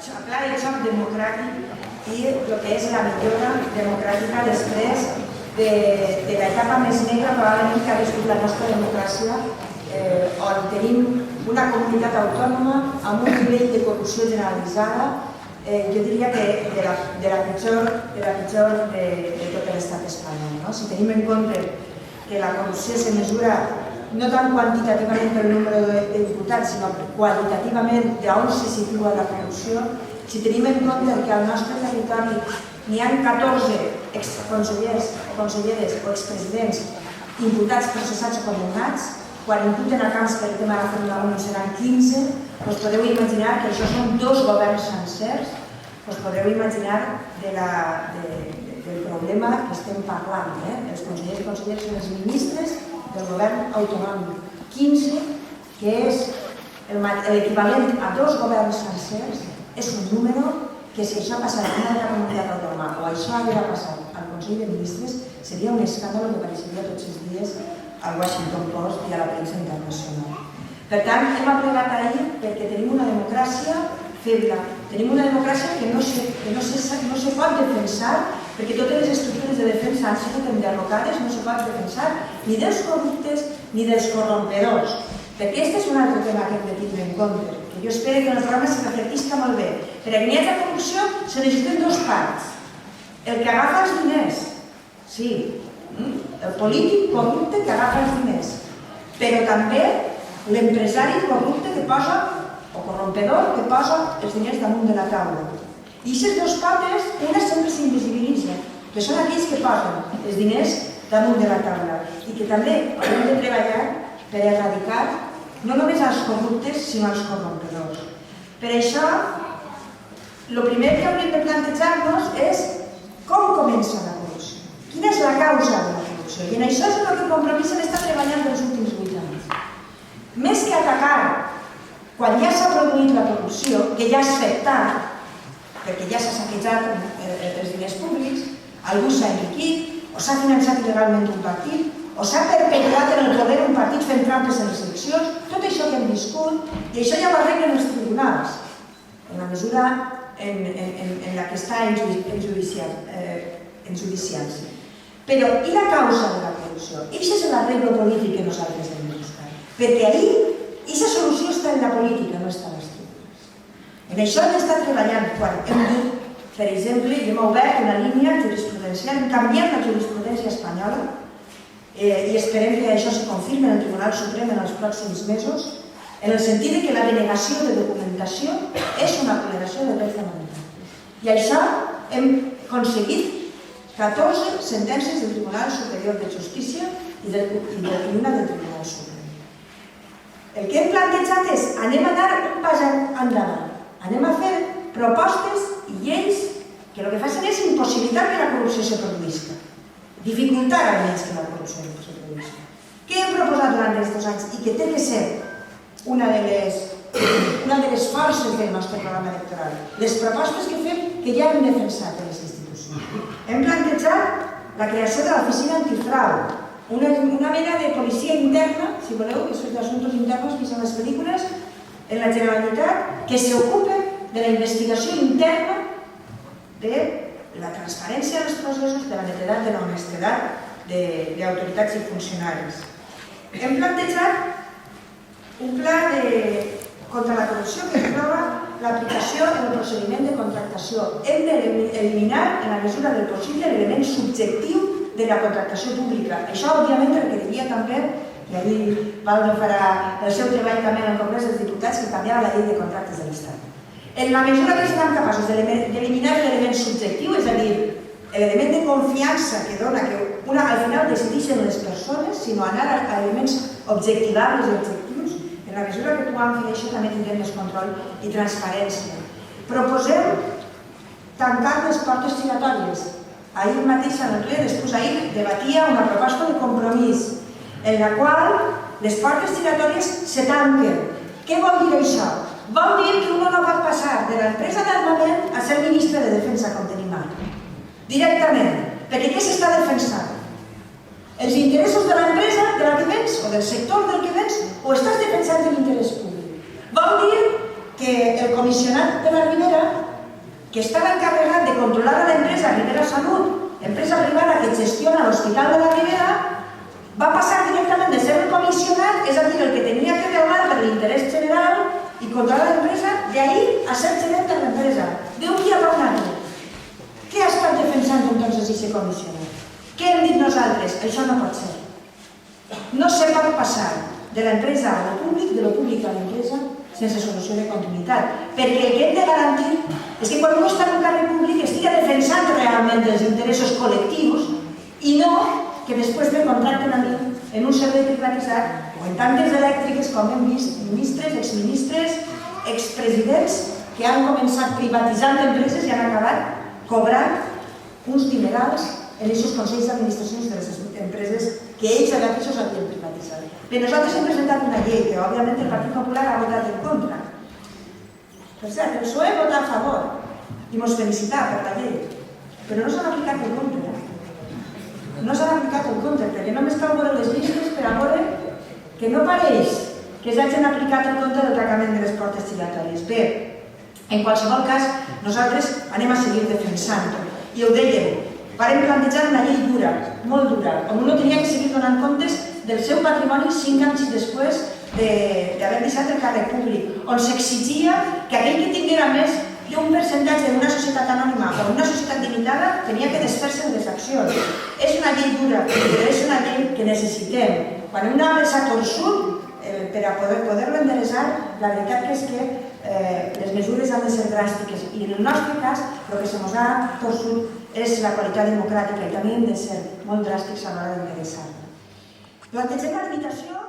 pla de xoc democràtic i el que és la millora democràtica després de l'etapa més negra probablement que ha viscut la nostra democràcia, on tenim una comunitat autònoma amb un nivell de corrupció generalitzada, jo diria que de la pitjor de tot l'estat espanyol. Si tenim en compte que la corrupció se mesura no tant quantitativament pel número de diputats, sinó qualitativament d'on se situa la corrupció, si tenim en compte que al nostre territori n'hi ha 14 exconsellers o conselleres o expresidents imputats, processats o condemnats, quan imputen a Camps per el tema de la Fórmula 1 seran 15, us podeu imaginar que això són 2 governs sencers, us podeu imaginar del problema que estem parlant. Els consellers i conselleres són els ministres del govern autonòmic. 15, que és l'equivalent a 2 governs sencers, és un número que si això passara en una altra comunitat autònoma o això haguera passat al Consell de Ministres, seria un escàndol que apareixeria tots els dies al Washington Post i a la premsa internacional. Per tant, hem aplegat ahir perquè tenim una democràcia feble, tenim una democràcia que no se pot defensar perquè totes les estructures de defensa han sigut enderrocades, no se pot defensar ni dels corruptes ni dels corrompedors. Perquè aquest és un altre tema que hem de tindre en compte, que jo espero que el programa se reflectisca molt bé. Per a que n'hi hagi corrupció se necessiten 2 parts. El que agafa els diners, sí, el polític corrupte que agafa els diners, però també l'empresari corrupte que posa, o corrompedor, que posa els diners damunt de la taula. I aquestes 2 potes, una sempre s'invisibilitza, que són aquells que posen els diners damunt de la taula i que també haurem de treballar per erradicar no només els corruptes, sinó els corrompedors. Per això, el primer que hauríem de plantejar-nos és com comença la corrupció, quina és la causa de la corrupció. I en això és el que Compromís està treballant els últims 8 anys. Més que atacar quan ja s'ha produït la corrupció, que ja és fet tard, perquè ja s'ha saquejat els diners públics, algú s'ha enriquit, o s'ha finançat il·legalment un partit, o s'ha perpetuat en el poder un partit fent trampes en les eleccions, tot això que hem viscut, i això ja ho arreglen els tribunals, en la mesura en la que està en judiciància. Però, i la causa de la corrupció? Això és l'arreglo polític que nosaltres hem de buscar, perquè ahir, aquesta solució està en la política, no està en les tribunals. En això hem d'estar treballant quan hem dit, per exemple, hem obert una línia jurisprudencial, hem canviat la jurisprudència espanyola i esperem que això se confirmi en el Tribunal Suprem en els pròxims mesos, en el sentit que la denegació de documentació és una vulneració de drets fonamentals. I això hem aconseguit 14 sentències del Tribunal Superior de Justícia i una del Tribunal Suprem. El que hem plantejat és anem a anar un pas endavant, anem a fer propostes i lleis que el que facin és impossibilitar que la corrupció se produïsca, dificultar almenys que la corrupció se produïsca. Què hem proposat durant aquests 2 anys i que té que ser una de les forces del nostre programa electoral? Les propostes que fem que ja hem defensat en les institucions. Hem plantejat la creació de l'oficina antifrau, una mena de policia interna, si voleu, que són d'assumptes internos que són les pel·lícules, en la Generalitat, que s'ocupa de la investigació interna de la transparència dels processos, de la netedat, de l'honestedat d'autoritats i funcionaris. Hem plantejat un pla contra la corrupció que inclou l'aplicació en el procediment de contractació. Hem d'eliminar, en la mesura del possible, l'element subjectiu de la contractació pública. Això, òbviament, requeriria també, i ahir Valdo farà el seu treball també en el Congrés dels Diputats, que canviava la llei de contractes de l'Estat. En la mesura que siguem capaços d'eliminar l'element subjectiu, és a dir, l'element de confiança que dona que al final decideixen les persones, sinó anar a elements objectivables i objectius, en la mesura que puguem fer això també tindrem més control i transparència. Proposem tancar les portes giratòries. Ahir mateix a l'Antuer, després ahir, debatia una proposta de Compromís en la qual les portes giratòries se tanquen. Què vol dir això? Vol dir que un no pot passar de l'empresa d'armament a ser ministre de Defensa, com tenim ara. Directament. Perquè què s'està defensant? Els interessos de l'empresa de la que vens o del sector del que vens o estàs defensant l'interès públic? Vol dir que el comissionat de la Ribera, que estava encarregat de controlar l'empresa Ribera Salut, empresa privada que gestiona l'Hospital de la Ribera, va passar directament de ser el comissionat, és a dir, el que tenia que velar per l'interès general i controlar l'empresa, d'ahir a ser gerent de l'empresa, d'un dia per un altre. Què ha estat defensant entonces aquest comissionat? Què hem dit nosaltres? Això no pot ser. No se pot passar de l'empresa a lo públic, de lo públic a l'empresa, sense solució de continuïtat. Perquè el que hem de garantir és que quan un està en un càrrec públic estigui defensant realment els interessos col·lectius i no que després me contracten a mi en un servei privatitzat o en tantes elèctriques com hem vist ministres, exministres, expresidents que han començat privatitzant empreses i han acabat cobrant uns dinerals en aquests consells d'administracions de les empreses que ells mateixos havien privatitzat. Bé, nosaltres hem presentat una llei que òbviament el Partit Popular ha votat en contra. Per cert, el PSOE vota a favor i ens felicita per la llei, però no s'han aplicat el compte. No s'han aplicat el compte, perquè només cal veure les llistes per a veure que no pareix que s'hagin aplicat el compte del tancament de les portes giratòries. Bé, en qualsevol cas, nosaltres anem a seguir defensant-ho. I ho dèiem, vàrem plantejar una llei dura, molt dura, on uno tenia que seguir donant comptes del seu patrimoni 5 anys després d'haver deixat el càrrec públic, on s'exigia que aquell que tinguera més d'un percentatge d'una societat anònima o d'una societat limitada tenia que desfer-se de les accions. És una llei dura, però és una llei que necessitem. Quan un arbre s'ha torsut, per a poder-lo enderezar, la veritat és que les mesures han de ser dràstiques i en el nostre cas el que se ens ha torsut és la qualitat democràtica i també hem de ser molt dràstics a l'hora d'enderezar. Plantegem la limitació